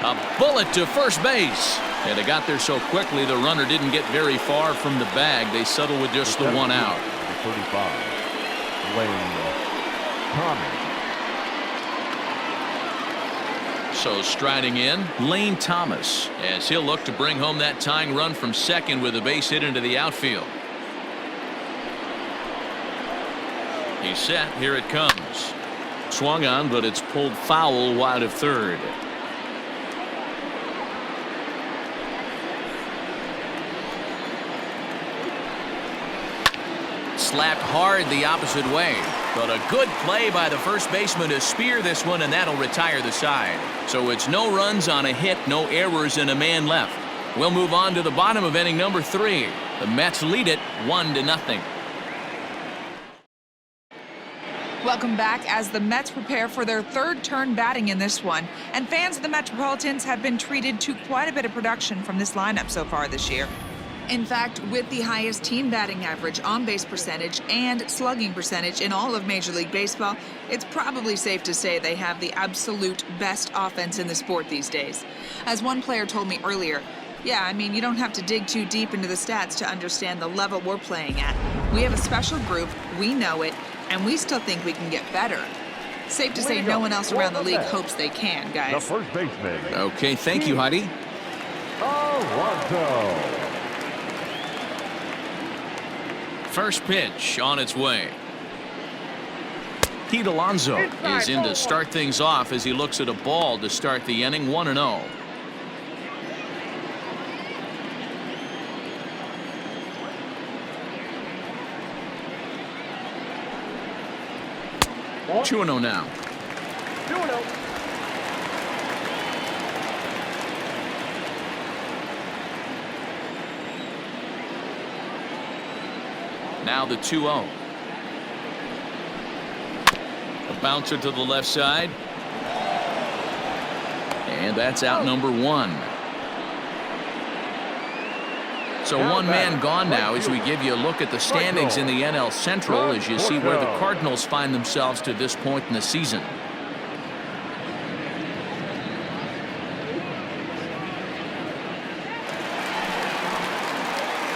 A bullet to first base. And they got there so quickly the runner didn't get very far from the bag. They settled with just the one out. 35. Lane Thomas. So striding in, Lane Thomas, as he'll look to bring home that tying run from second with a base hit into the outfield. He's set. Here it comes. Swung on, but it's pulled foul wide of third. Slapped hard the opposite way, but a good play by the first baseman to spear this one, and that'll retire the side. So it's no runs on a hit, no errors, and a man left. We'll move on to the bottom of inning number 3. The Mets lead it 1-0. Welcome back as the Mets prepare for their third turn batting in this one. And fans of the Metropolitans have been treated to quite a bit of production from this lineup so far this year. In fact, with the highest team batting average, on-base percentage, and slugging percentage in all of Major League Baseball, it's probably safe to say they have the absolute best offense in the sport these days. As one player told me earlier, yeah, I mean, you don't have to dig too deep into the stats to understand the level we're playing at. We have a special group, we know it, and we still think we can get better. Safe to say no one else around the league hopes they can, guys. The first baseman. Okay, thank you, Heidi. Alonso. First pitch on its way. Pete Alonso is in to start things off as he looks at a ball to start the inning. 1-0. Oh. 2-0 now. 2-0. Now the 2-0. A bouncer to the left side. And that's out number 1. So one man gone now as we give you a look at the standings in the NL Central as you see where the Cardinals find themselves to this point in the season.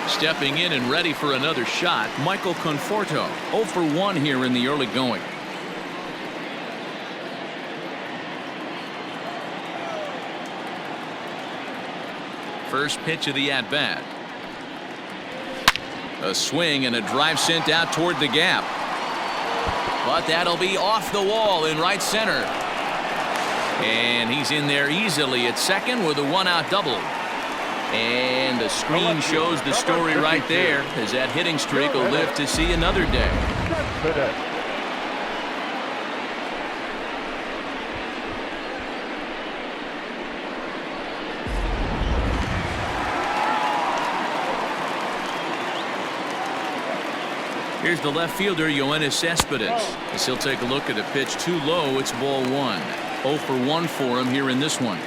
Stepping in and ready for another shot, Michael Conforto. 0 for 1 here in the early going. First pitch of the at-bat. A swing and a drive sent out toward the gap. But that'll be off the wall in right center. And he's in there easily at second with a 1-out double. And the screen shows the story right there as that hitting streak will live to see another day. Here's the left fielder, Yoenis Cespedes, as he'll take a look at a pitch too low. It's ball 1. 0 for 1 for him here in this one.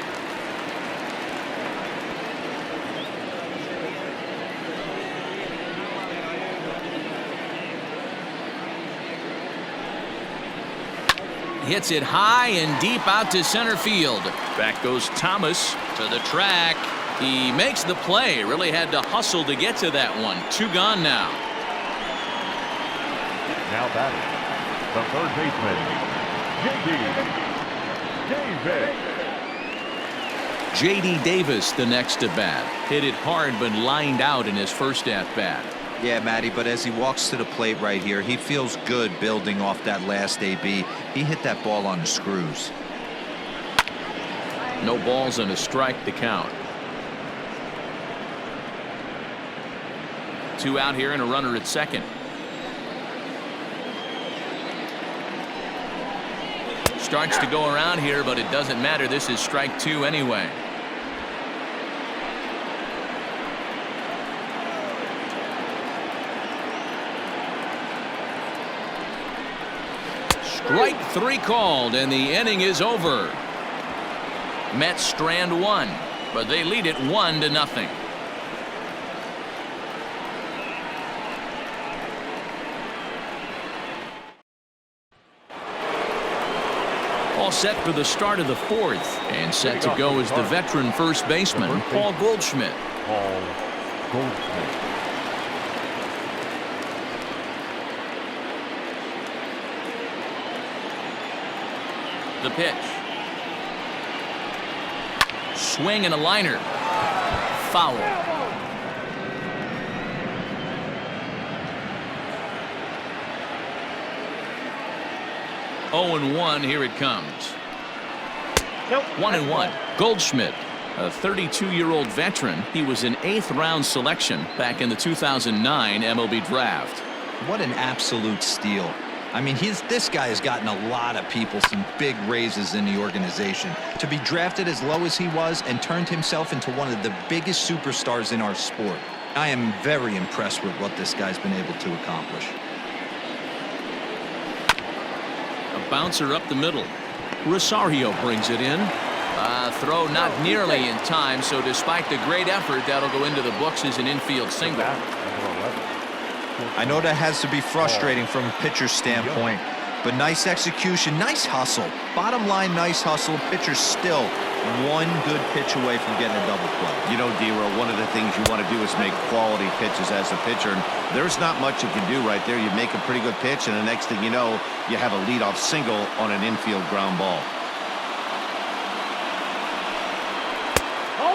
Hits it high and deep out to center field. Back goes Thomas to the track. He makes the play. Really had to hustle to get to that one. 2 gone now. Now batting, the third baseman, J.D. Davis, the next at bat. Hit it hard but lined out in his first at bat. Yeah, Matty, but as he walks to the plate right here, he feels good building off that last AB. He hit that ball on the screws. No balls and a strike to count. 2 out here and a runner at second. Starts to go around here, but it doesn't matter. This is strike 2 anyway. Strike 3 called, and the inning is over. Mets strand 1, but they lead it 1-0. all set for the start of the fourth. And set to go is the veteran first baseman, Paul Goldschmidt. Paul Goldschmidt. The pitch. Swing and a liner. Foul. 0-1, here it comes. 1-1. Goldschmidt, a 32-year-old veteran. He was an 8th-round selection back in the 2009 MLB draft. What an absolute steal. I mean, this guy has gotten a lot of people some big raises in the organization. To be drafted as low as he was and turned himself into one of the biggest superstars in our sport. I am very impressed with what this guy's been able to accomplish. A bouncer up the middle. Rosario brings it in. Throw not nearly in time, so despite the great effort, that'll go into the books as an infield single. I know that has to be frustrating from a pitcher's standpoint, but nice execution, nice hustle. Bottom line, nice hustle. Pitcher's still one good pitch away from getting a double play. You know, D-Roll, one of the things you want to do is make quality pitches as a pitcher, and there's not much you can do right there. You make a pretty good pitch, and the next thing you know, you have a leadoff single on an infield ground ball.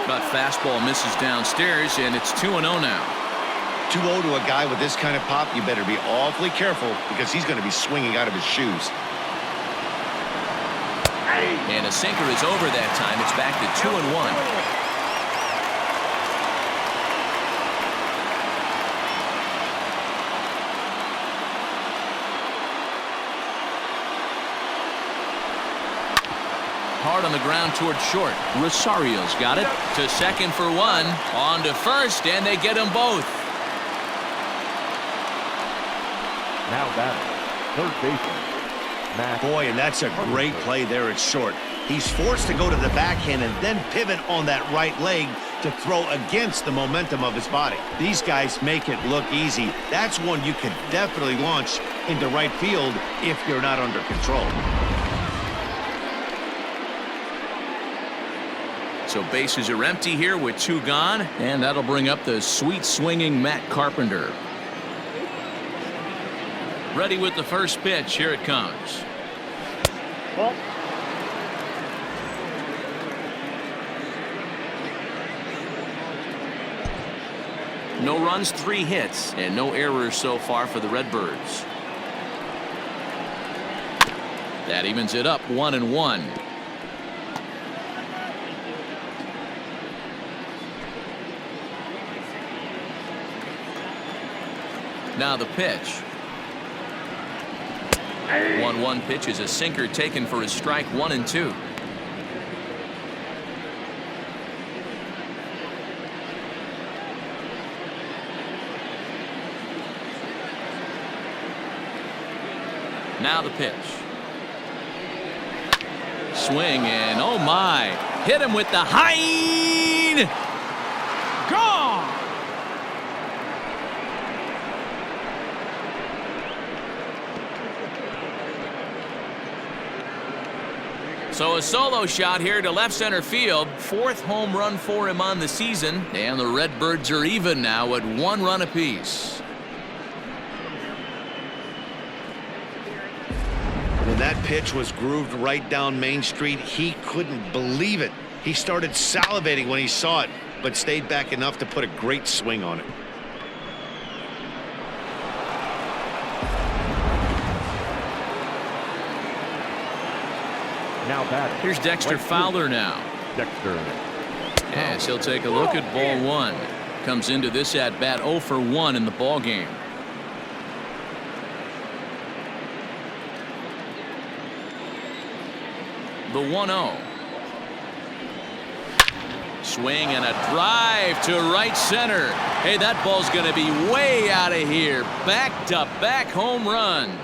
But fastball misses downstairs, and it's 2-0 now. 2-0 to a guy with this kind of pop, you better be awfully careful because he's going to be swinging out of his shoes. And a sinker is over that time. It's back to 2-1. Hard on the ground toward short. Rosario's got it to second for one. On to first, and they get them both. Now batting, third baseman. Boy, and that's a great play there at short. He's forced to go to the backhand and then pivot on that right leg to throw against the momentum of his body. These guys make it look easy. That's one you can definitely launch into right field if you're not under control. So bases are empty here with 2 gone, and that'll bring up the sweet swinging Matt Carpenter. Ready with the first pitch. Here it comes. No runs, 3 hits, and no errors so far for the Redbirds. That evens it up 1-1. Now the pitch. 1-1 pitch is a sinker taken for his strike 1-2. Now the pitch. Swing and oh my. Hit him with the high. Gone. So a solo shot here to left center field. 4th home run for him on the season. And the Redbirds are even now at 1 run apiece. When that pitch was grooved right down Main Street, he couldn't believe it. He started salivating when he saw it, but stayed back enough to put a great swing on it. Now batting. Here's Dexter Fowler now. Dexter. Yes, he'll take a look at ball 1. Comes into this at bat 0 for 1 in the ball game. The 1-0. Swing and a drive to right center. Hey, that ball's going to be way out of here. Back-to-back home runs.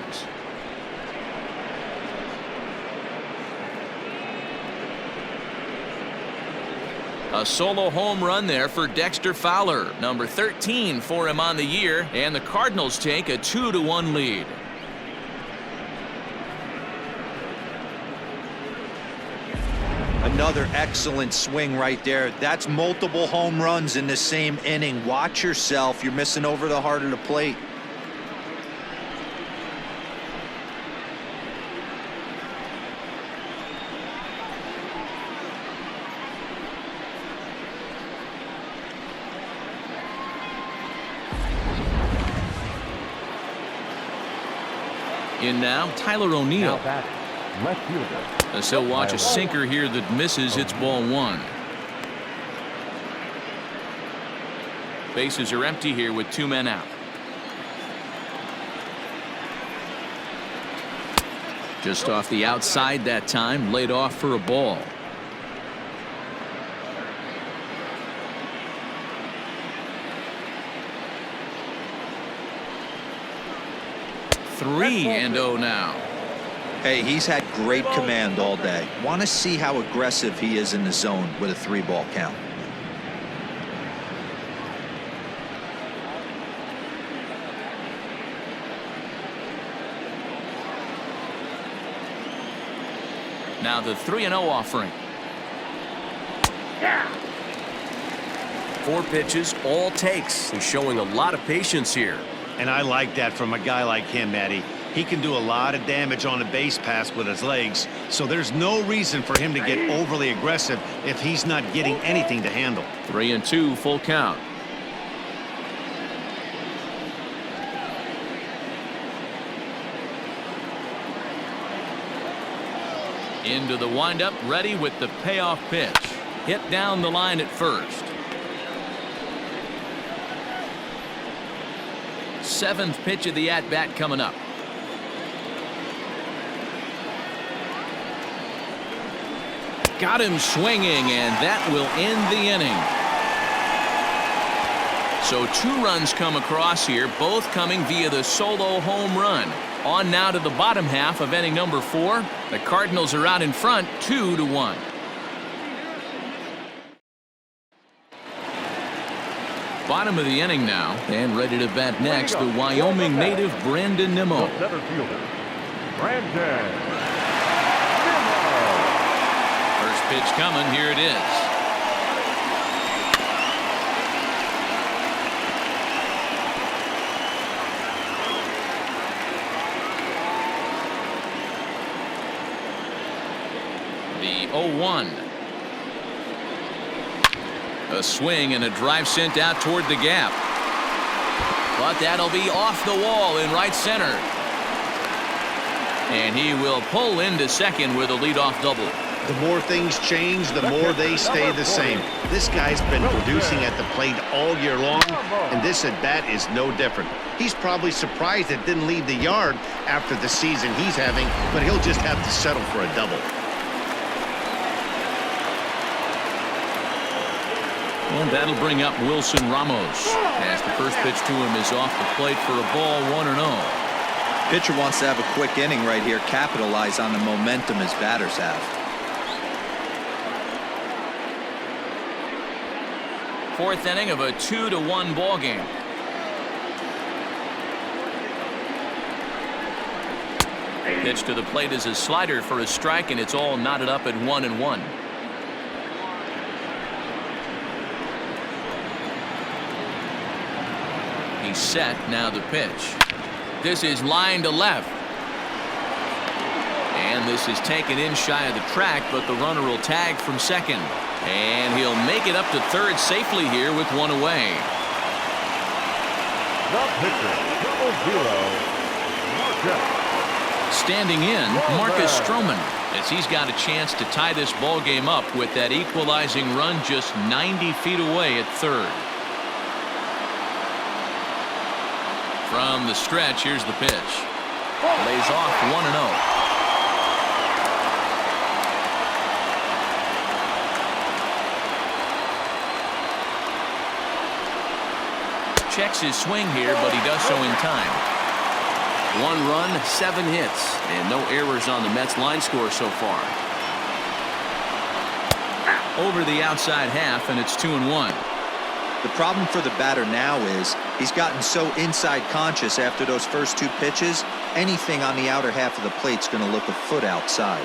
A solo home run there for Dexter Fowler, number 13 for him on the year, and the Cardinals take a 2-1 lead. Another excellent swing right there. That's multiple home runs in the same inning. Watch yourself. You're missing over the heart of the plate. In now, Tyler O'Neill. Now batting, left fielder. As he'll watch a sinker here that misses. It's ball one. Bases are empty here with 2 men out. Just off the outside that time, laid off for a ball. Three and 0 now. Hey, he's had great command all day. Want to see how aggressive he is in the zone with a 3-ball count. Now the 3-0 offering. 4 pitches, all takes. He's showing a lot of patience here. And I like that from a guy like him, Matty. He can do a lot of damage on a base pass with his legs, so there's no reason for him to get overly aggressive if he's not getting anything to handle. 3-2, full count. Into the windup, ready with the payoff pitch. Hit down the line at first. 7th pitch of the at-bat coming up. Got him swinging, and that will end the inning. So 2 runs come across here, both coming via the solo home run. On now to the bottom half of inning number 4. The Cardinals are out in front, 2-1. Bottom of the inning now, and ready to bat next, the Wyoming native Brandon Nimmo. The center fielder, Brandon Nimmo. First pitch coming, here it is. The 0-1. A swing and a drive sent out toward the gap. But that'll be off the wall in right center. And he will pull into second with a leadoff double. The more things change, the more they stay the same. This guy's been producing at the plate all year long, and this at-bat is no different. He's probably surprised it didn't leave the yard after the season he's having, but he'll just have to settle for a double. And that'll bring up Wilson Ramos as the first pitch to him is off the plate for a ball, 1-0. Pitcher wants to have a quick inning right here, capitalize on the momentum his batters have. 4th inning of a 2-1 ball game. Pitch to the plate is a slider for a strike, and it's all knotted up at 1-1. He's set. Now the pitch. This is line to left. And this is taken in shy of the track, but the runner will tag from second. And he'll make it up to third safely here with 1 away. The pitcher, 0-0, Marcus. Standing in, Marcus Stroman, as he's got a chance to tie this ball game up with that equalizing run just 90 feet away at third. From the stretch, here's the pitch. Lays off 1-0. Checks his swing here, but he does so in time. 1 run, 7 hits, and no errors on the Mets line score so far. Over the outside half, and it's 2-1. The problem for the batter now is he's gotten so inside conscious after those first 2 pitches, anything on the outer half of the plate's going to look a foot outside.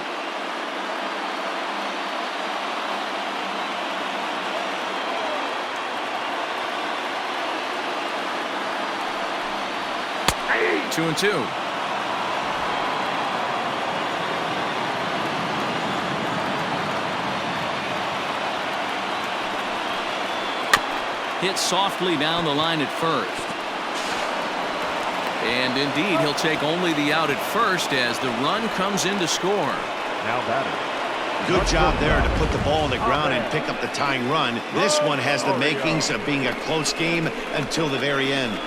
2-2. Hit softly down the line at first. And indeed, he'll take only the out at first as the run comes in to score. Now batting. Good job there to put the ball on the ground and pick up the tying run. This one has the makings of being a close game until the very end.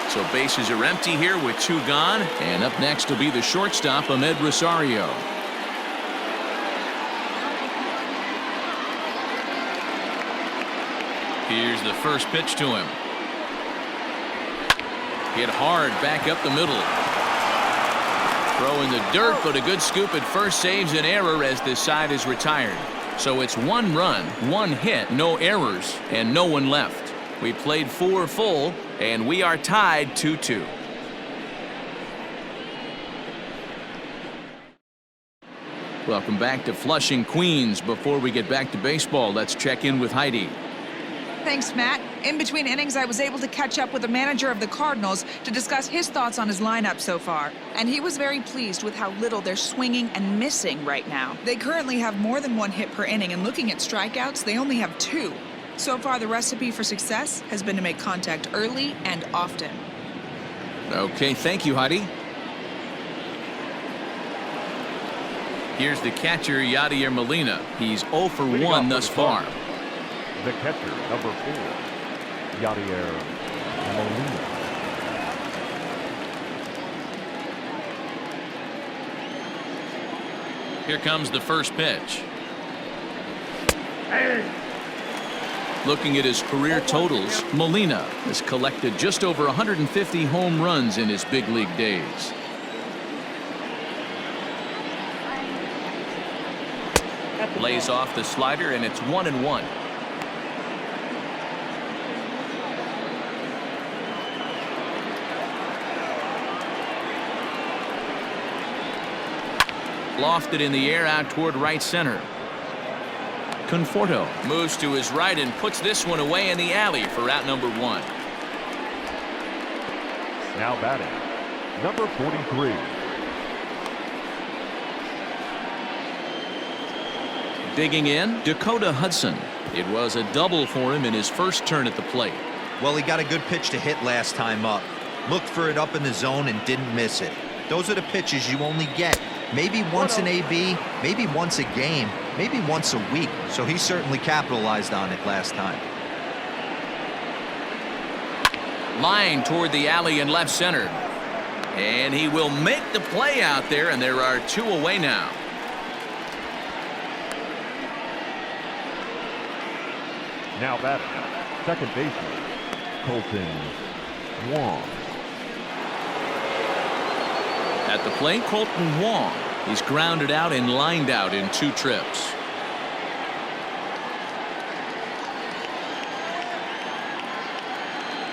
So bases are empty here with 2 gone. And up next will be the shortstop, Ahmed Rosario. Here's the first pitch to him. Hit hard back up the middle. Throw in the dirt, but a good scoop at first saves an error as this side is retired. So it's 1 run, 1 hit, no errors, and no one left. We played 4 full, and we are tied 2-2. Welcome back to Flushing, Queens. Before we get back to baseball, let's check in with Heidi. Thanks, Matt. In between innings, I was able to catch up with the manager of the Cardinals to discuss his thoughts on his lineup so far. And he was very pleased with how little they're swinging and missing right now. They currently have more than 1 hit per inning, and looking at strikeouts, they only have 2. So far, the recipe for success has been to make contact early and often. Okay, thank you, Heidi. Here's the catcher, Yadier Molina. He's 0 for 1 thus far. The catcher, number 4, Yadier Molina. Here comes the first pitch. Looking at his career totals, Molina has collected just over 150 home runs in his big league days. Lays off the slider, and it's 1-1. Lofted in the air out toward right center. Conforto moves to his right and puts this one away in the alley for out number 1. Now batting, number 43. Digging in, Dakota Hudson. It was a double for him in his first turn at the plate. Well, he got a good pitch to hit last time up. Looked for it up in the zone and didn't miss it. Those are the pitches you only get. Maybe once an AB, maybe once a game, maybe once a week. So he certainly capitalized on it last time. Line toward the alley in left center. And he will make the play out there, and there are 2 away now. Now batting, second baseman, Colton Wong. At the plate, Colton Wong. He's grounded out and lined out in 2 trips.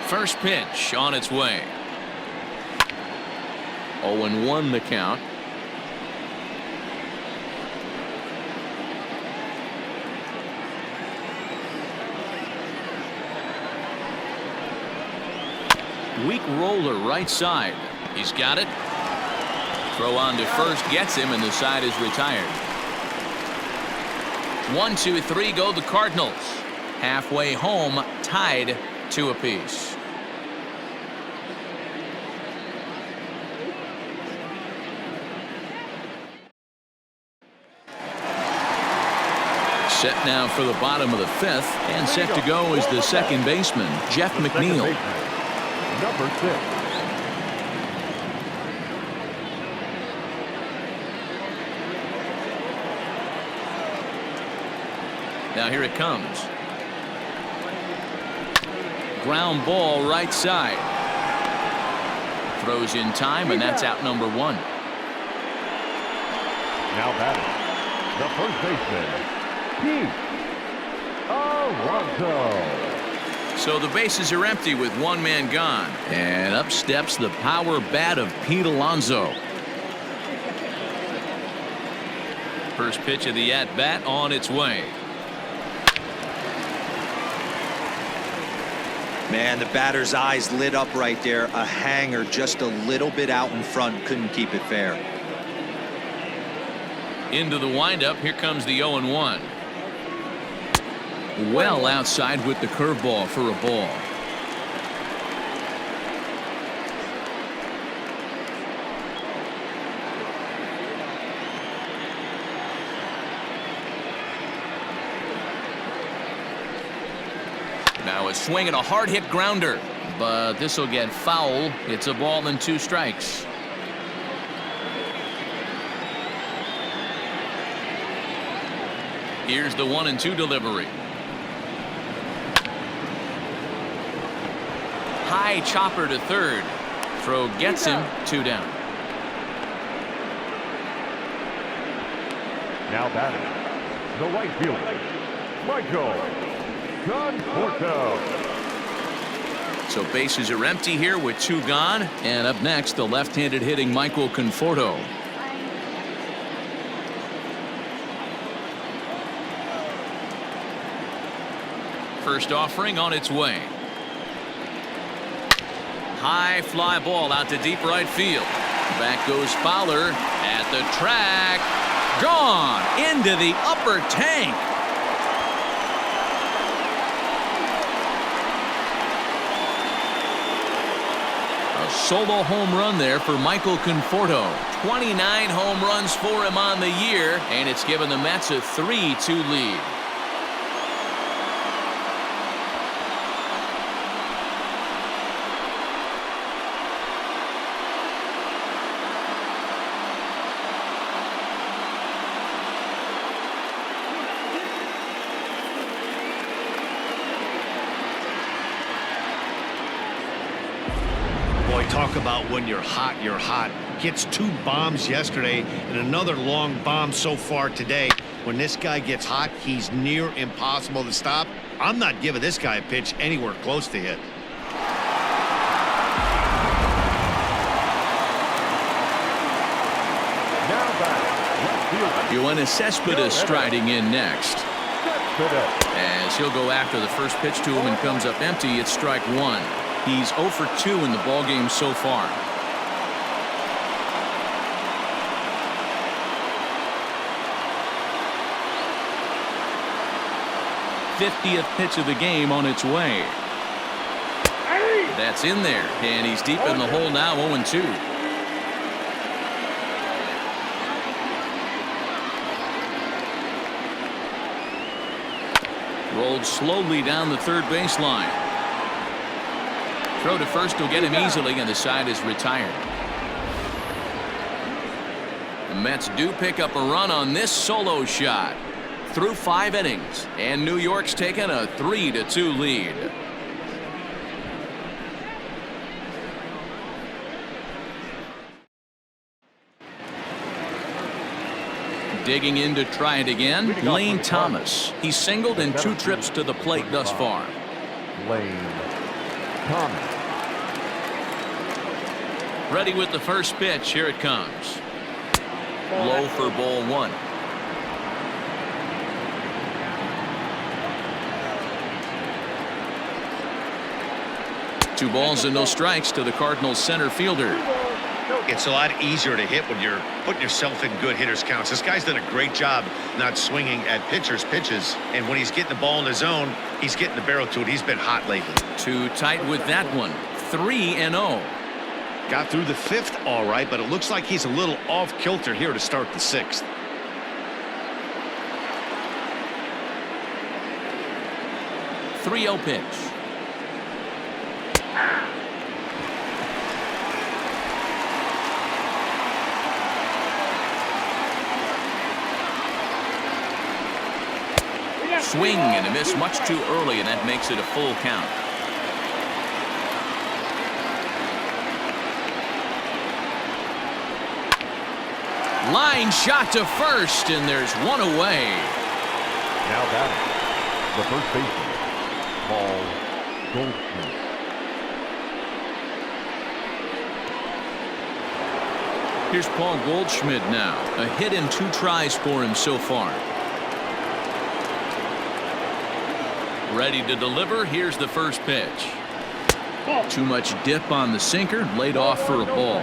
First pitch on its way. 0-1 the count. Weak roller right side. He's got it. Throw on to first gets him, and the side is retired. 1, 2, 3 go the Cardinals. Halfway home, tied 2 apiece. Set now for the bottom of the 5th, and set to go is the second baseman, Jeff McNeil. Number 6. Now here it comes. Ground ball right side. Throws in time, and that's out number 1. Now batting, the first baseman, Pete Alonso. So the bases are empty with 1 man gone. And up steps the power bat of Pete Alonso. First pitch of the at-bat on its way. Man, the batter's eyes lit up right there. A hanger just a little bit out in front. Couldn't keep it fair. Into the windup. Here comes the 0-1. Well outside with the curveball for a ball. Now a swing and a hard hit grounder, but this will get foul. It's a ball and 2 strikes. Here's the 1-2 delivery. High chopper to third. Throw gets him. 2 down. Now batting, the right fielder, Michael Conforto. So bases are empty here with 2 gone. And up next, the left-handed hitting Michael Conforto. First offering on its way. High fly ball out to deep right field. Back goes Fowler at the track. Gone into the upper tank. A solo home run there for Michael Conforto. 29 home runs for him on the year, and it's given the Mets a 3-2 lead. Talk about when you're hot, you're hot. Gets 2 bombs yesterday and another long bomb so far today. When this guy gets hot, he's near impossible to stop. I'm not giving this guy a pitch anywhere close to hit. Now batting, left fielder, Yoenis Cespedes striding in next. As he'll go after the first pitch to him and comes up empty, it's strike 1. He's 0 for 2 in the ballgame so far. '50th pitch of the game on its way. That's in there, and he's deep in the hole now. 0-2. Rolled slowly down the third baseline. Throw to first will get him easily, and the side is retired. The Mets do pick up a run on this solo shot. Through 5 innings, and New York's taken a 3-2 lead. Digging in to try it again, Lane Thomas. He's singled in 2 trips to the plate thus far. Lane Thomas. Ready with the first pitch. Here it comes. Low for ball 1. Two balls and no strikes to the Cardinals center fielder. It's a lot easier to hit when you're putting yourself in good hitters counts. This guy's done a great job not swinging at pitchers' pitches, and when he's getting the ball in his zone, he's getting the barrel to it. He's been hot lately. Too tight with that one. 3-0. Got through the 5th all right, but it looks like he's a little off kilter here to start the 6th. .30 pitch. Swing and a miss much too early, and that makes it a full count. Line shot to first, and there's one away. Now batting, the first baseman, Paul Goldschmidt. Here's Paul Goldschmidt now. A hit in 2 tries for him so far. Ready to deliver. Here's the first pitch. Too much dip on the sinker, laid off for a ball.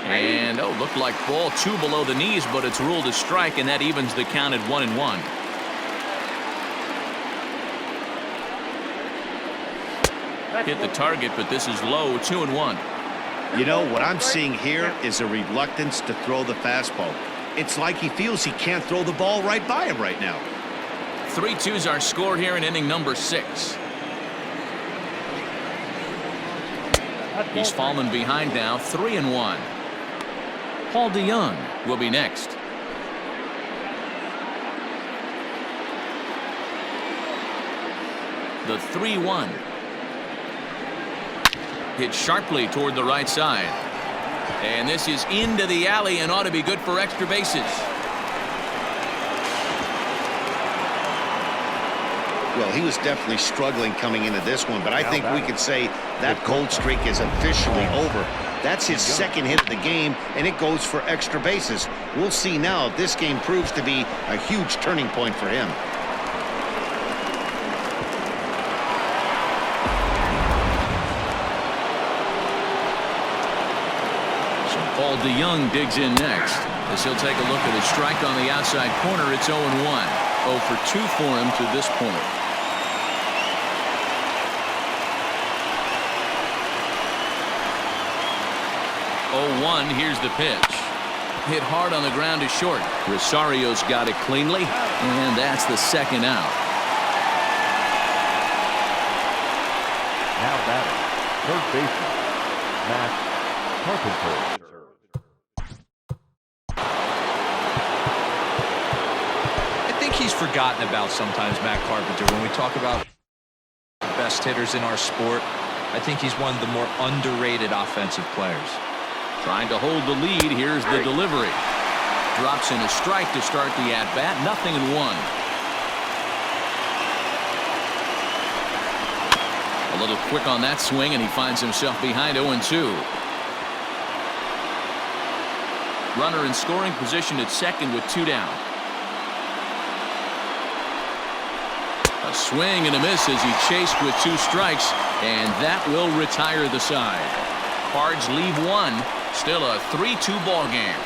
And looked like ball 2 below the knees, but it's ruled a strike, and that evens the count at 1-1. Hit the target, but this is low. 2-1. You know, what I'm seeing here is a reluctance to throw the fastball. It's like he feels he can't throw the ball right by him right now. 3-2's our score here in inning number 6. He's fallen behind now. 3-1. Paul DeYoung will be next. The 3-1. Hit sharply toward the right side. And this is into the alley and ought to be good for extra bases. Well, he was definitely struggling coming into this one, but I think we could say that cold streak is officially over. That's his second hit of the game, and it goes for extra bases. We'll see now if this game proves to be a huge turning point for him. Paul DeYoung digs in next as he'll take a look at his strike on the outside corner. It's 0-1. 0 for 2 for him to this point. Here's the pitch. Hit hard on the ground to short. Rosario's got it cleanly, and that's the second out. Now batting, third baseman, Matt Carpenter. I think he's forgotten about sometimes, Matt Carpenter. When we talk about the best hitters in our sport, I think he's one of the more underrated offensive players. Trying to hold the lead. Here's the delivery. Drops in a strike to start the at-bat. 0-1. A little quick on that swing, and he finds himself behind 0-2. Runner in scoring position at second with 2 down. A swing and a miss as he chased with 2 strikes, and that will retire the side. Cards leave 1. Still a 3-2 ball game.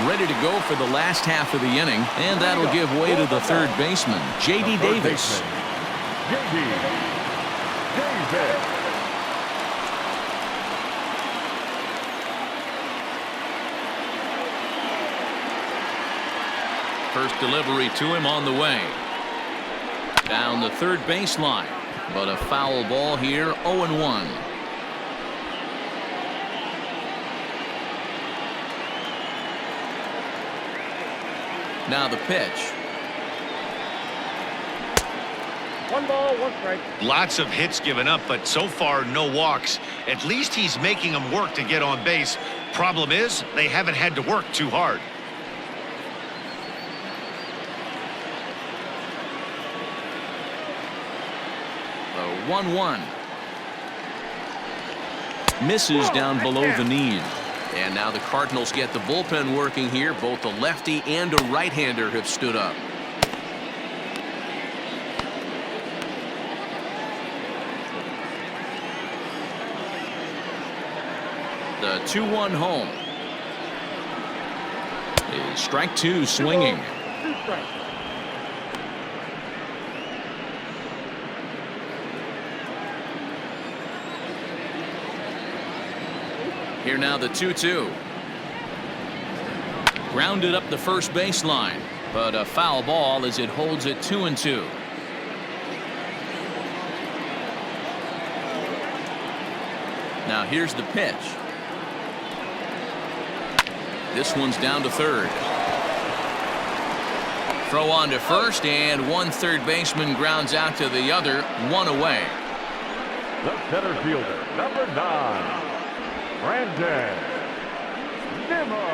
Ready to go for the last half of the inning, and that'll give way to the third baseman, J.D. Davis. J.D. Davis. First delivery to him on the way. Down the third baseline, but a foul ball here. 0-1. Now the pitch. 1 ball, 1 strike. Lots of hits given up, but so far no walks. At least he's making them work to get on base. Problem is, they haven't had to work too hard. The 1-1. Misses down below the knees. And now the Cardinals get the bullpen working here. Both a lefty and a right-hander have stood up. The 2-1 home. Is strike 2 swinging. 2 strikes. Here now the 2-2. Grounded up the first baseline, but a foul ball as it holds it 2-2. Now here's the pitch. This one's down to third. Throw on to first, and one third baseman grounds out to the other. 1 away. The center fielder, number 9. Brandon Nimmo.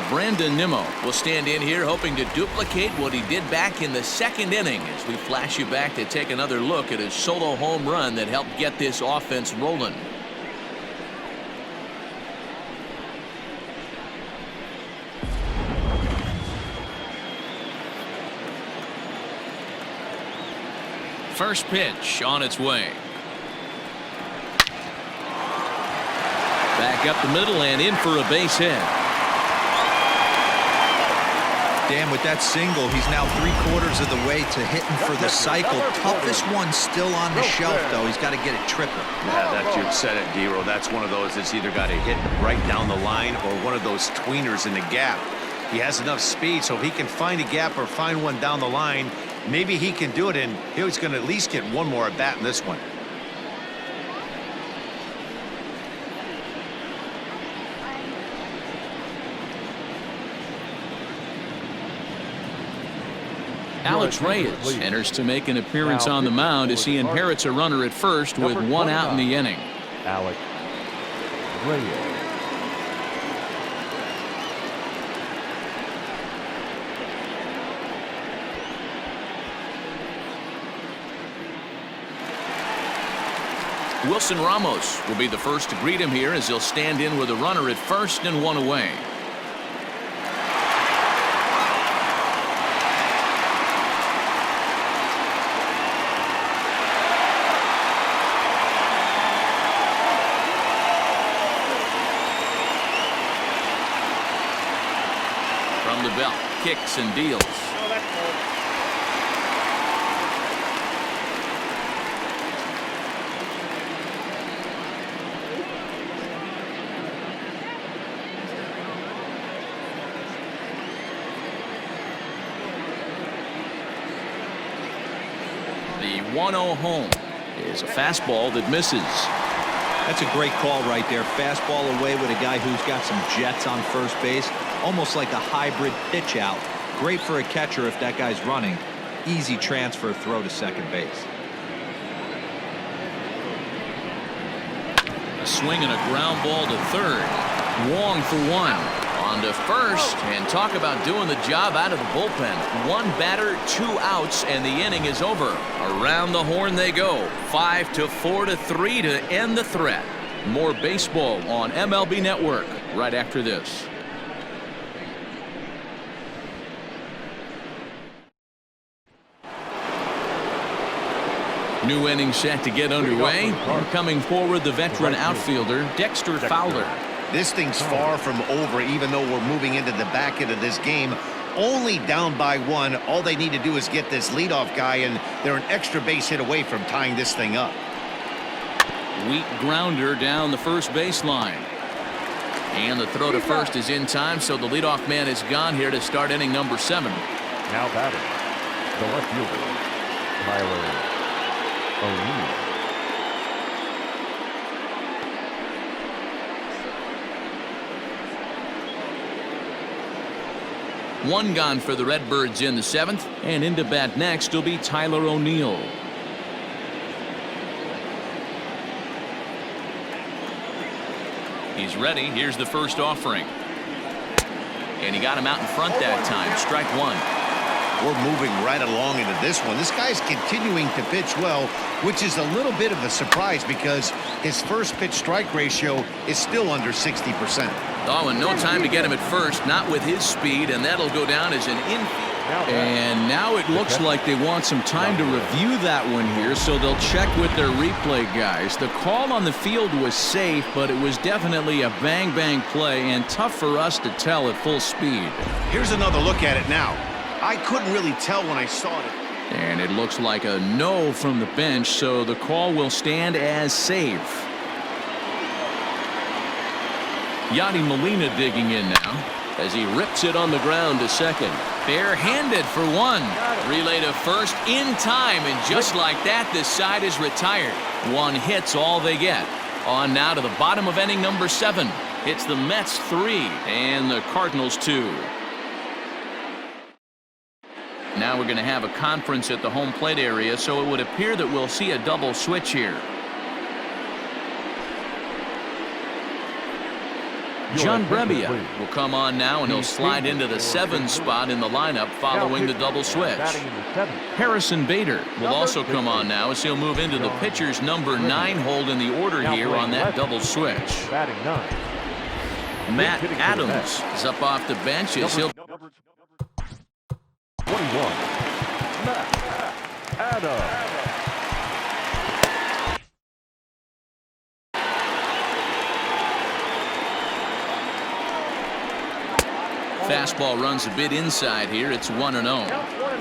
Brandon Nimmo will stand in here hoping to duplicate what he did back in the second inning as we flash you back to take another look at his solo home run that helped get this offense rolling. First pitch on its way. Back up the middle and in for a base hit. Dan, with that single, he's now 3/4 of the way to hitting for the cycle. Toughest one still on the shelf, though. He's got to get it triple. Yeah, that's you said it, D-Row. That's one of those that's either got to hit right down the line or one of those tweeners in the gap. He has enough speed, so if he can find a gap or find one down the line, maybe he can do it, and he's going to at least get one more at bat in this one. Alex Reyes enters to make an appearance on the mound as he inherits a runner at first with one out in the inning. Alex Reyes. Wilson Ramos will be the first to greet him here as he'll stand in with a runner at first and one away. From the belt, kicks and deals. The 1-0 home is a fastball that misses. That's a great call right there. Fastball away with a guy who's got some jets on first base. Almost like a hybrid pitch out. Great for a catcher if that guy's running. Easy transfer throw to second base. A swing and a ground ball to third. Wong for one. On to first, and talk about doing the job out of the bullpen. One batter, 2 outs, and the inning is over. Around the horn they go. 5-4-3 to end the threat. More baseball on MLB Network right after this. New inning set to get underway. Coming forward, the veteran outfielder, Dexter Fowler. This thing's far from over, even though we're moving into the back end of this game. Only down by 1. All they need to do is get this leadoff guy, and they're an extra base hit away from tying this thing up. Weak grounder down the first baseline. And the throw to first is in time, so the leadoff man is gone here to start inning number 7. Now batting, the left fielder, Tyler O'Neill. One gone for the Redbirds in the 7th, and into bat next will be Tyler O'Neill. He's ready. Here's the first offering. And he got him out in front that time. Strike 1. We're moving right along into this one. This guy's continuing to pitch well, which is a little bit of a surprise because his first pitch strike ratio is still under 60%. Oh, and no time to get him at first, not with his speed, and that'll go down as an infield. And now it looks like they want some time to review that one here, so they'll check with their replay guys. The call on the field was safe, but it was definitely a bang-bang play and tough for us to tell at full speed. Here's another look at it now. I couldn't really tell when I saw it. And it looks like a no from the bench, so the call will stand as safe. Yadi Molina digging in now as he rips it on the ground to second. Barehanded for one. Relay to first in time, and just like that, this side is retired. One hit's all they get. On now to the bottom of inning number 7. It's the Mets 3 and the Cardinals 2. Now we're going to have a conference at the home plate area, so it would appear that we'll see a double switch here. John Brebbia will come on now, and he'll slide into the 7 spot in the lineup following the double switch. Harrison Bader will also come on now as he'll move into the pitcher's number 9 hold in the order here on that double switch. Matt Adams is up off the bench as he'll 21, Matt Adams. Fastball runs a bit inside here. It's 1-0.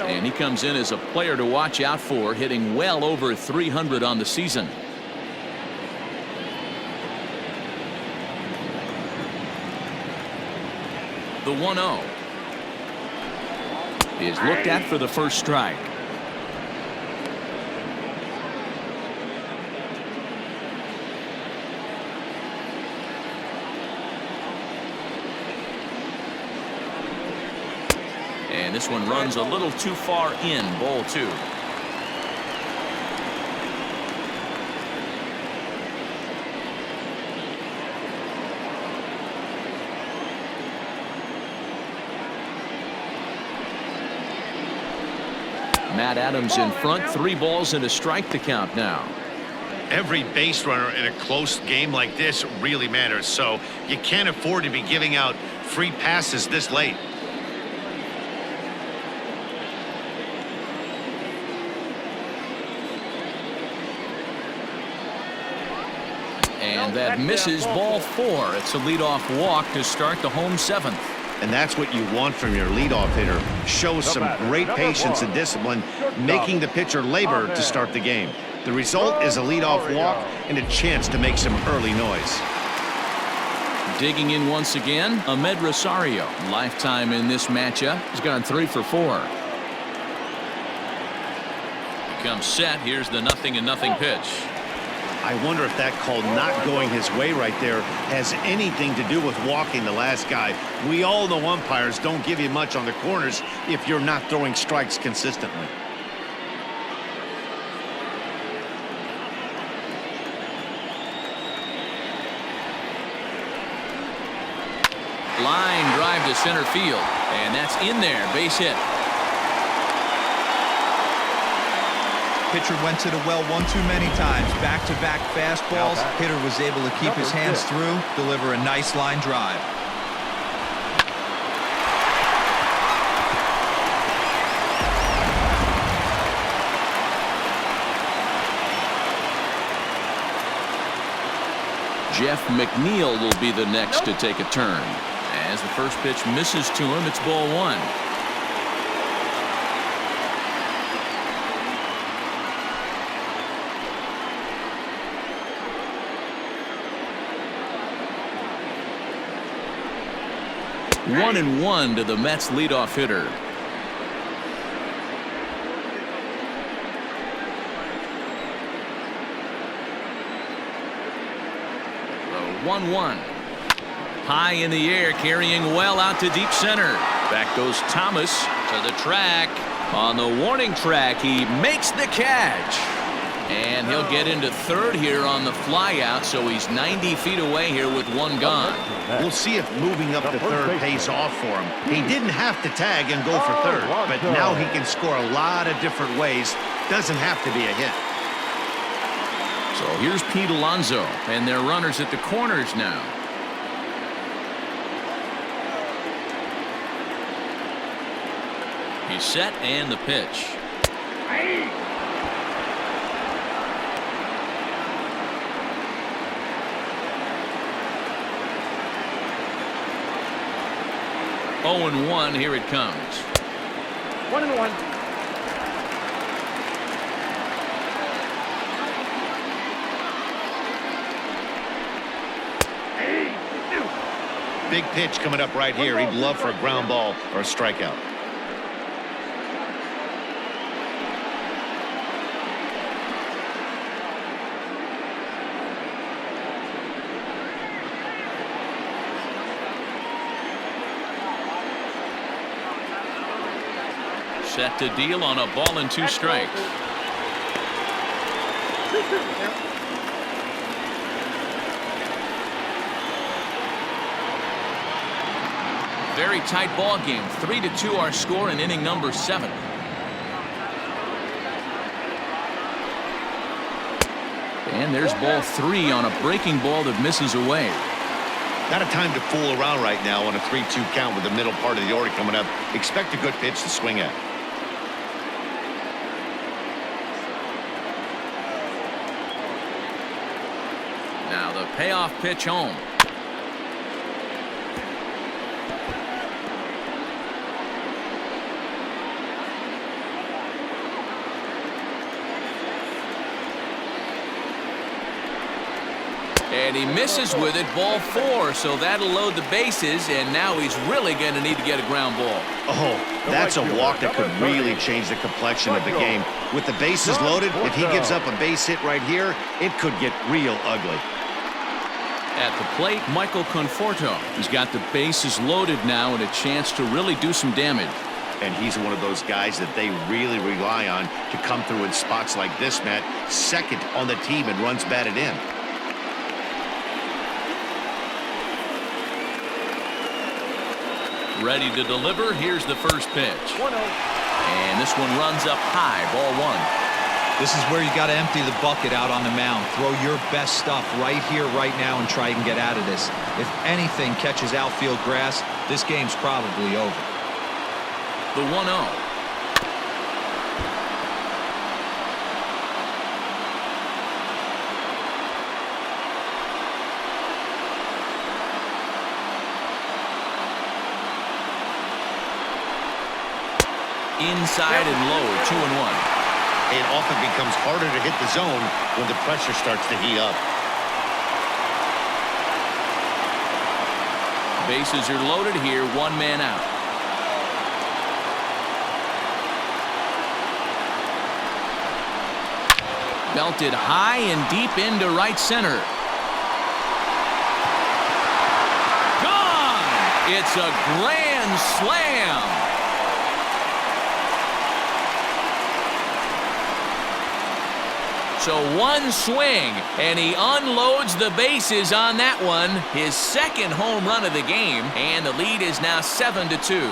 And he comes in as a player to watch out for, hitting well over 300 on the season. The 1-0 is looked at for the first strike. And this one runs a little too far in. Ball 2. Matt Adams in front. 3 balls and a strike to count now. Every base runner in a close game like this really matters, so you can't afford to be giving out free passes this late. And that misses. Ball 4. It's a leadoff walk to start the home 7th. And that's what you want from your leadoff hitter. Shows some great patience and discipline, making the pitcher labor to start the game. The result is a leadoff walk and a chance to make some early noise. Digging in once again, Ahmed Rosario. Lifetime in this matchup. He's gone 3 for 4. He comes set. Here's the 0-0 pitch. I wonder if that call not going his way right there has anything to do with walking the last guy. We all know umpires don't give you much on the corners if you're not throwing strikes consistently. Line drive to center field. And that's in there. Base hit. Pitcher went to the well one too many times. Back-to-back fastballs. Hitter was able to keep his hands through, deliver a nice line drive. Jeff McNeil will be the next to take a turn. As the first pitch misses to him, it's ball 1. One and 1 to the Mets leadoff hitter. The 1-1. High in the air, carrying well out to deep center. Back goes Thomas to the track. On the warning track, he makes the catch. And he'll get into third here on the flyout, so he's 90 feet away here with 1 gone. We'll see if moving up to third pays off for him. He didn't have to tag and go for third, but now he can score a lot of different ways. Doesn't have to be a hit. So here's Pete Alonso, and their runners at the corners now. He's set, and the pitch. Oh and 1, here it comes. 1-1. Big pitch coming up right here. He'd love for a ground ball or a strikeout. Set to deal on a ball and 2 strikes. Very tight ball game. 3-2 our score in inning number 7. And there's ball 3 on a breaking ball that misses away. Not a time to fool around right now on a 3-2 count with the middle part of the order coming up. Expect a good pitch to swing at. Now the payoff pitch home. And he misses with it, ball 4, so that'll load the bases, and now he's really going to need to get a ground ball. Oh, that's a walk that could really change the complexion of the game. With the bases loaded, if he gives up a base hit right here, it could get real ugly. At the plate, Michael Conforto. He's got the bases loaded now and a chance to really do some damage. And he's one of those guys that they really rely on to come through in spots like this, Matt. Second on the team and runs batted in. Ready to deliver. Here's the first pitch. 1-0. And this one runs up high, ball 1. This is where you got to empty the bucket out on the mound. Throw your best stuff right here, right now, and try and get out of this. If anything catches outfield grass, this game's probably over. The 1-0. Inside and low, 2-1. It often becomes harder to hit the zone when the pressure starts to heat up. Bases are loaded here, 1 man out. Belted high and deep into right center. Gone! It's a grand slam. So one swing, and he unloads the bases on that one. His second home run of the game, and the lead is now 7-2.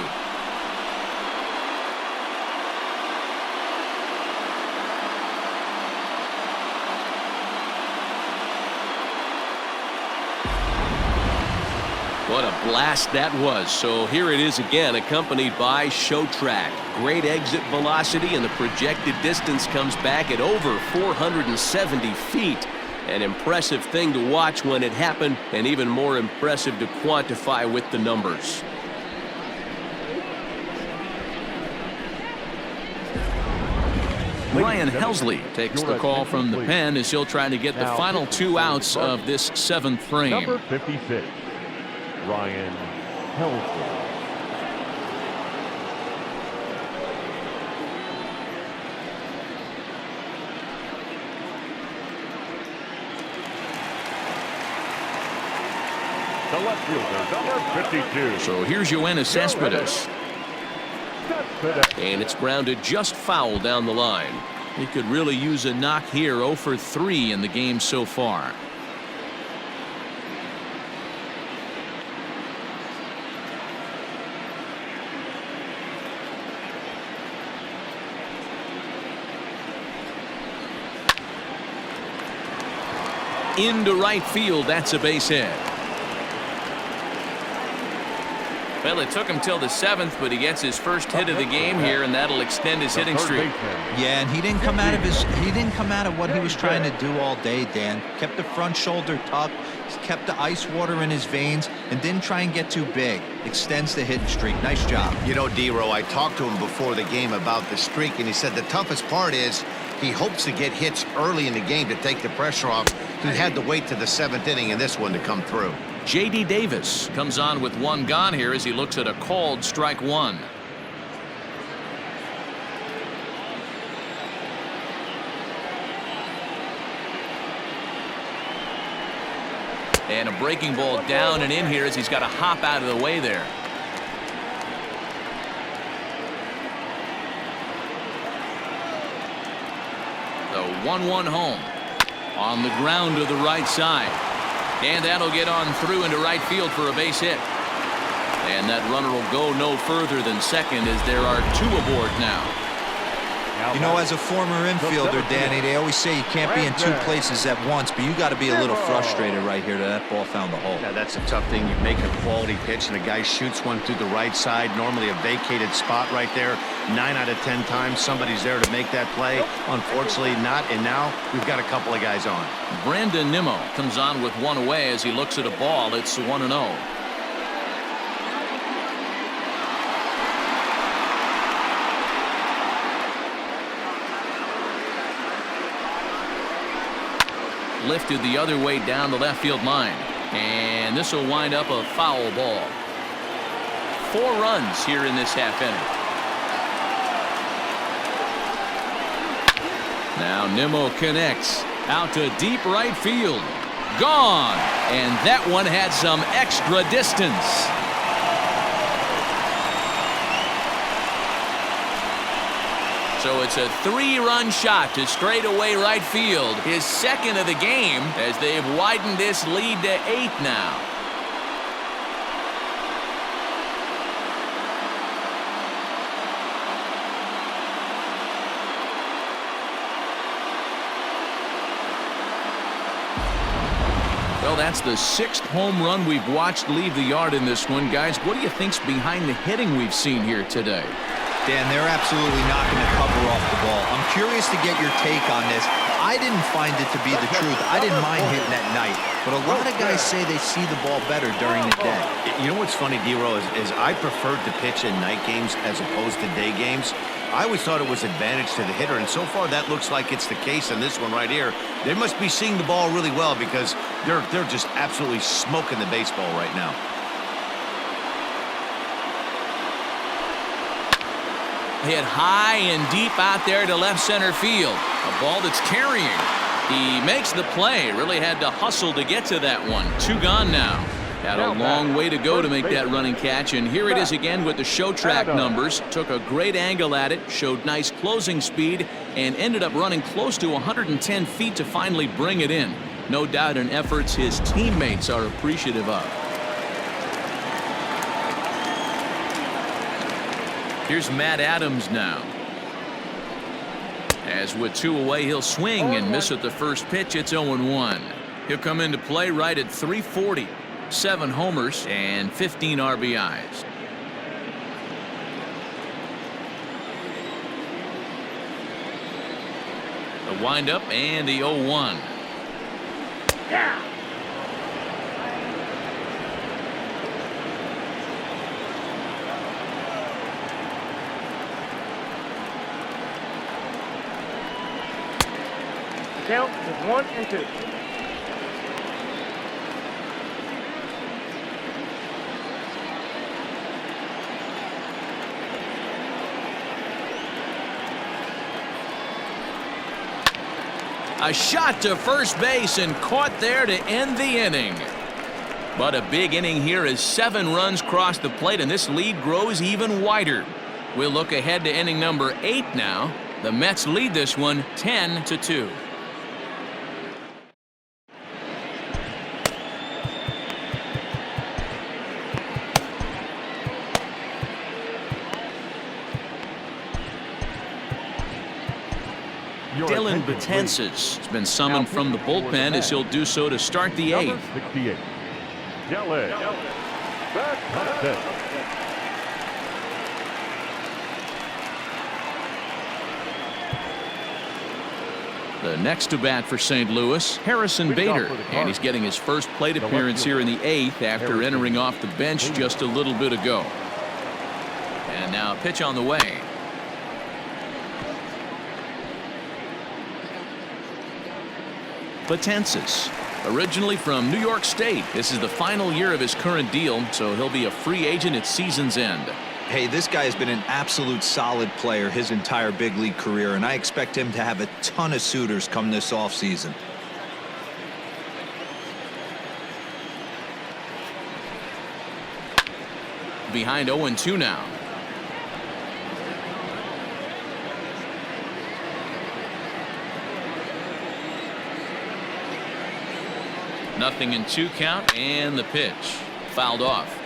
What a blast that was. So here it is again, accompanied by Show Track. Great exit velocity, and the projected distance comes back at over 470 feet. An impressive thing to watch when it happened, and even more impressive to quantify with the numbers. Ryan Helsley takes the call from the pen as he'll try to get the final 2 outs of this 7th frame. Number 56, Ryan Helsley. The left fielder, number 52. So here's Yoenis Cespedes. And it's grounded just foul down the line. He could really use a knock here. 0 for 3 in the game so far. Into right field, that's a base hit. Well, it took him till the 7th, but he gets his first hit of the game here, and that'll extend his hitting streak. Yeah, and he didn't come out of what he was trying to do all day, Dan. Kept the front shoulder tucked, kept the ice water in his veins, and didn't try and get too big. Extends the hitting streak. Nice job. You know, D-Row, I talked to him before the game about the streak, and he said the toughest part is he hopes to get hits early in the game to take the pressure off. He had to wait to the 7th inning in this one to come through. J.D. Davis comes on with 1 gone here as he looks at a called strike 1. And a breaking ball down and in here as he's got to hop out of the way there. The 1-1 home on the ground to the right side. And that'll get on through into right field for a base hit. And that runner will go no further than second as there are 2 aboard now. You know, as a former infielder, Danny, they always say you can't be in 2 places at once, but you got to be a little frustrated right here that ball found the hole. Yeah, that's a tough thing. You make a quality pitch, and a guy shoots one through the right side, normally a vacated spot right there. 9 out of 10 times, somebody's there to make that play. Unfortunately, not, and now we've got a couple of guys on. Brandon Nimmo comes on with 1 away as he looks at a ball. It's 1-0. lifted the other way down the left field line. And this will wind up a foul ball. 4 runs here in this half inning. Now Nimmo connects out to deep right field. Gone. And that one had some extra distance. So it's a 3-run shot to straightaway right field. His second of the game as they've widened this lead to 8 now. Well, that's the 6th home run we've watched leave the yard in this one. Guys, what do you think's behind the hitting we've seen here today? Dan, they're absolutely knocking the cover off the ball. I'm curious to get your take on this. I didn't find it to be the truth. I didn't mind hitting at night, but a lot of guys say they see the ball better during the day. You know what's funny, D-Row, is I preferred to pitch in night games as opposed to day games. I always thought it was advantage to the hitter, and so far that looks like it's the case in this one right here. They must be seeing the ball really well because they're just absolutely smoking the baseball right now. Hit high and deep out there to left center field. A ball that's carrying. He makes the play. Really had to hustle to get to that one. 2 gone now. Had a long way to go to make that running catch, and here it is again with the show track numbers. Took a great angle at it, showed nice closing speed, and ended up running close to 110 feet to finally bring it in. No doubt an efforts his teammates are appreciative of. Here's Matt Adams now. As with 2 away, he'll swing and miss at the first pitch. It's 0-1. He'll come into play right at 340. 7 homers and 15 RBIs. The windup and the 0-1. Yeah. Count is 1 and 2. A shot to first base and caught there to end the inning. But a big inning here as 7 runs cross the plate, and this lead grows even wider. We'll look ahead to inning number 8 now. The Mets lead this one 10-2. Dylan Betances has been summoned from the bullpen as he'll do so to start the 8th. 68. Dylan. The next to bat for St. Louis, Harrison Bader, and he's getting his first plate appearance here in the 8th after entering off the bench just a little bit ago. And now a pitch on the way. Betances, originally from New York State. This is the final year of his current deal, so he'll be a free agent at season's end. Hey, this guy has been an absolute solid player his entire big league career, and I expect him to have a ton of suitors come this offseason. Behind 0-2 now. Nothing in 2 count, and the pitch fouled off.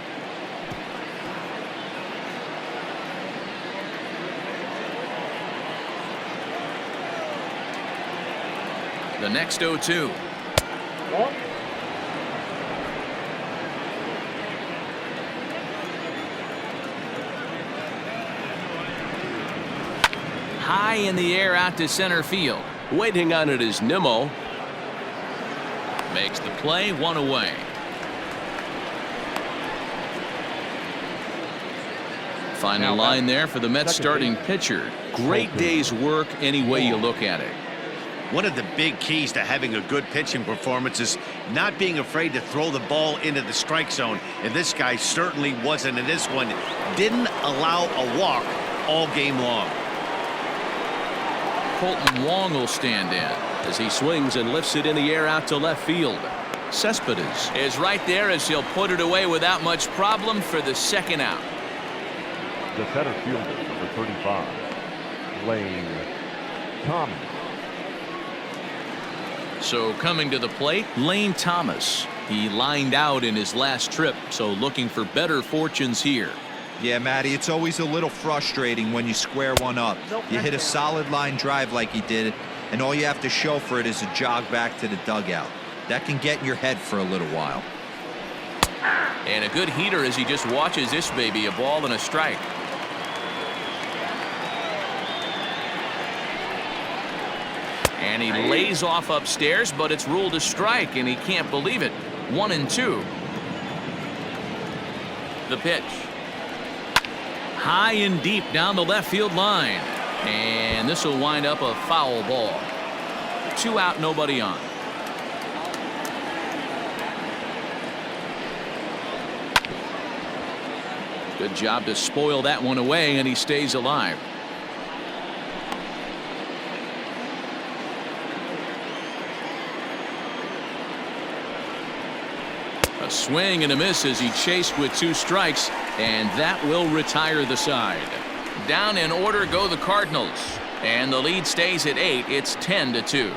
The next 0-2. High in the air out to center field. Waiting on it is Nimmo. Makes the play, 1 away. Final line there for the Mets starting pitcher. Great day's work any way you look at it. One of the big keys to having a good pitching performance is not being afraid to throw the ball into the strike zone. And this guy certainly wasn't in this one. Didn't allow a walk all game long. Colton Wong will stand in as he swings and lifts it in the air out to left field. Cespedes is right there as he'll put it away without much problem for the second out. The center fielder, number 35, Lane Thomas. So coming to the plate, Lane Thomas. He lined out in his last trip, so looking for better fortunes here. Yeah, Matty, it's always a little frustrating when you square one up. You hit a solid line drive like he did, and all you have to show for it is a jog back to the dugout. That can get in your head for a little while. And a good heater as he just watches this baby, a ball and a strike. And he lays off upstairs, but it's ruled a strike, and he can't believe it. 1-2. The pitch. High and deep down the left field line. And this will wind up a foul ball. 2 out, nobody on. Good job to spoil that one away, and he stays alive. A swing and a miss as he chased with 2 strikes, and that will retire the side. Down in order go the Cardinals, and the lead stays at 8. It's 10-2.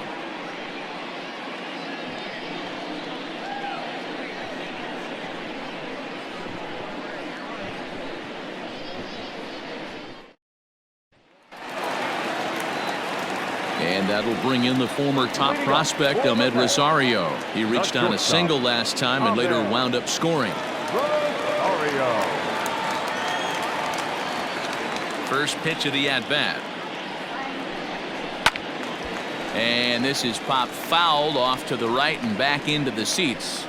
And that'll bring in the former top prospect, Ahmed Rosario. He reached on a single last time and later wound up scoring. Rosario. First pitch of the at-bat. And this is popped fouled off to the right and back into the seats.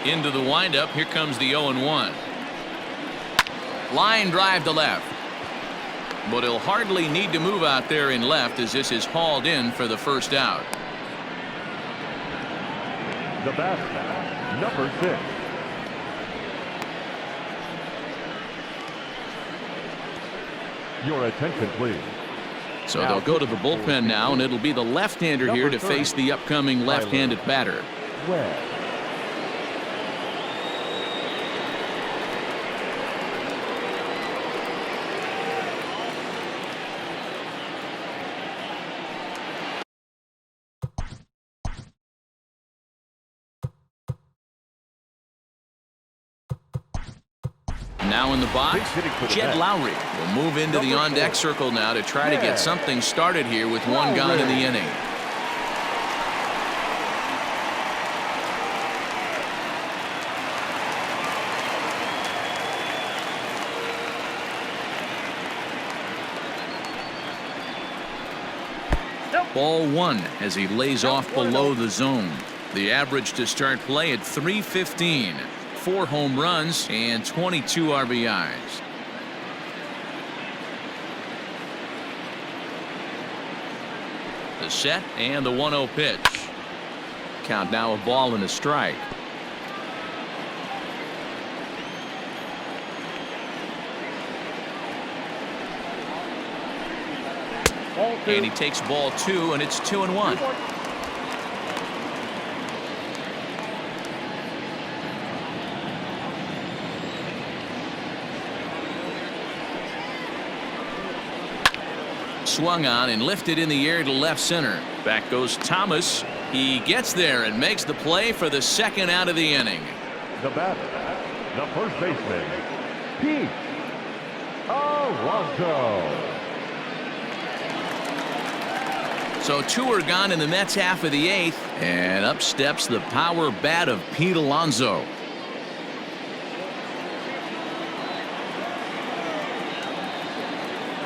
Into the windup. Here comes the 0-1. Line drive to left. But he'll hardly need to move out there in left as this is hauled in for the first out. The batter, number 6. Your attention, please. So they'll go to the bullpen now, and it'll be the left-hander here to face the upcoming left-handed batter. Webb. Now in the box, Jed Lowry will move into the on-deck circle now to try to get something started here with 1 gone in the inning. Ball 1 as he lays off below the zone. The average to start play at .315. 4 home runs and 22 RBIs. The set and the 1-0 pitch. Count now a ball and a strike. And he takes ball 2, and it's 2-1. Swung on and lifted in the air to left center. Back goes Thomas. He gets there and makes the play for the second out of the inning. The batter, the first baseman, Pete Alonso. So 2 are gone in the Mets half of the 8th, and up steps the power bat of Pete Alonso.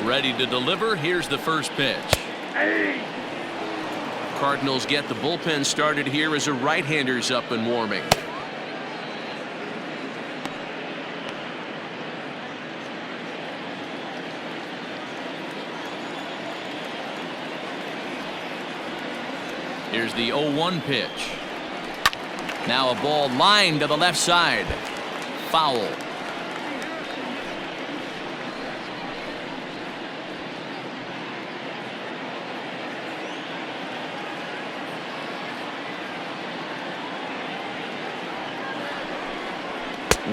Ready to deliver. Here's the first pitch. Cardinals get the bullpen started here as a right-hander's up and warming. Here's the 0-1 pitch. Now a ball lined to the left side. Foul.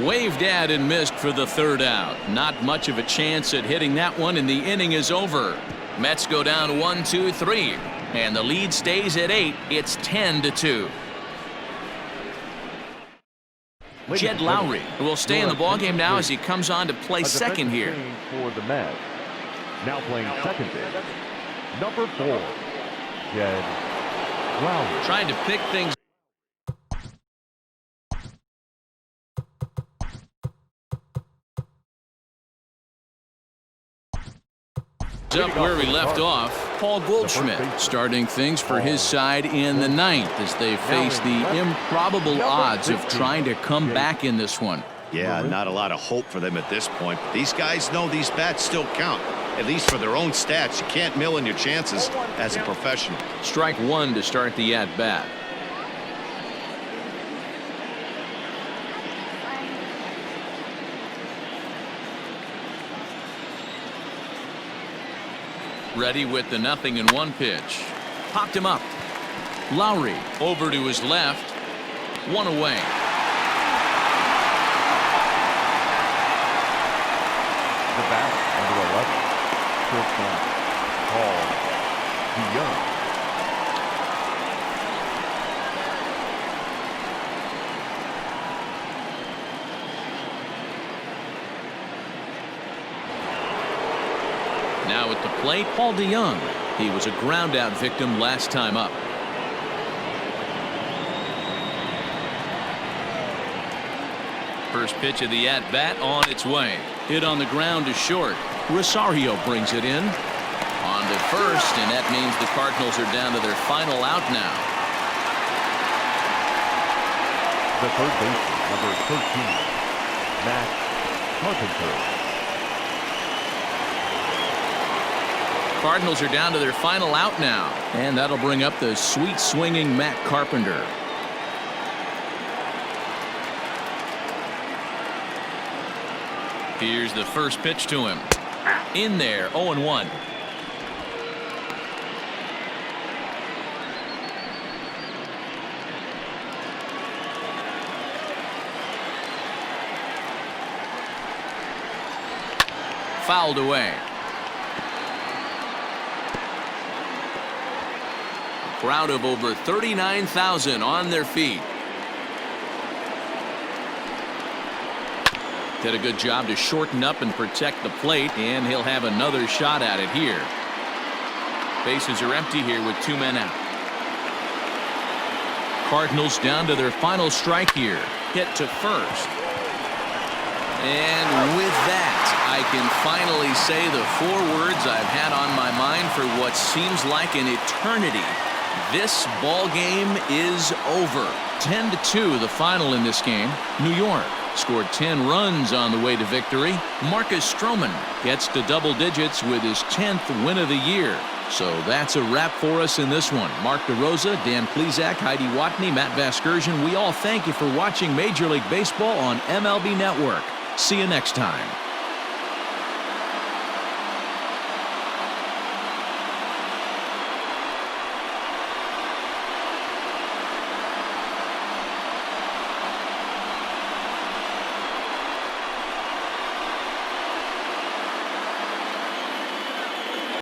Waved at and missed for the third out. Not much of a chance at hitting that one, and the inning is over. Mets go down 1-2-3, and the lead stays at 8. It's 10-2. Jed Lowry will stay in the ballgame now as he comes on to play second here. For the Mets. Now playing second base, number 4, Jed Lowry. Trying to pick things up where we left off. Paul Goldschmidt starting things for his side in the 9th as they face the improbable odds of trying to come back in this one. Yeah, not a lot of hope for them at this point. But these guys know these bats still count, at least for their own stats. You can't mill in your chances as a professional. Strike one to start the at-bat. Ready with the 0-1 pitch. Popped him up. Lowry over to his left. One away. The batter, number 11, shortstop, Paul DeYoung. Now at the plate, Paul DeYoung. He was a ground-out victim last time up. First pitch of the at-bat on its way. Hit on the ground to short. Rosario brings it in. On to first, and that means the Cardinals are down to their final out now. The third baseman, number 13, Matt Carpenter. Cardinals are down to their final out now, and that'll bring up the sweet swinging Matt Carpenter. Here's the first pitch to him. In there, 0-1. Fouled away. Crowd of over 39,000 on their feet. Did a good job to shorten up and protect the plate, and he'll have another shot at it here. Bases are empty here with 2 men out. Cardinals down to their final strike here. Hit to first. And with that, I can finally say the 4 words I've had on my mind for what seems like an eternity. This ball game is over. 10-2 the final in this game. New York scored 10 runs on the way to victory. Marcus Stroman gets to double digits with his 10th win of the year. So that's a wrap for us in this one. Mark DeRosa, Dan Plesac, Heidi Watney, Matt Vasgersian. We all thank you for watching Major League Baseball on MLB Network. See you next time.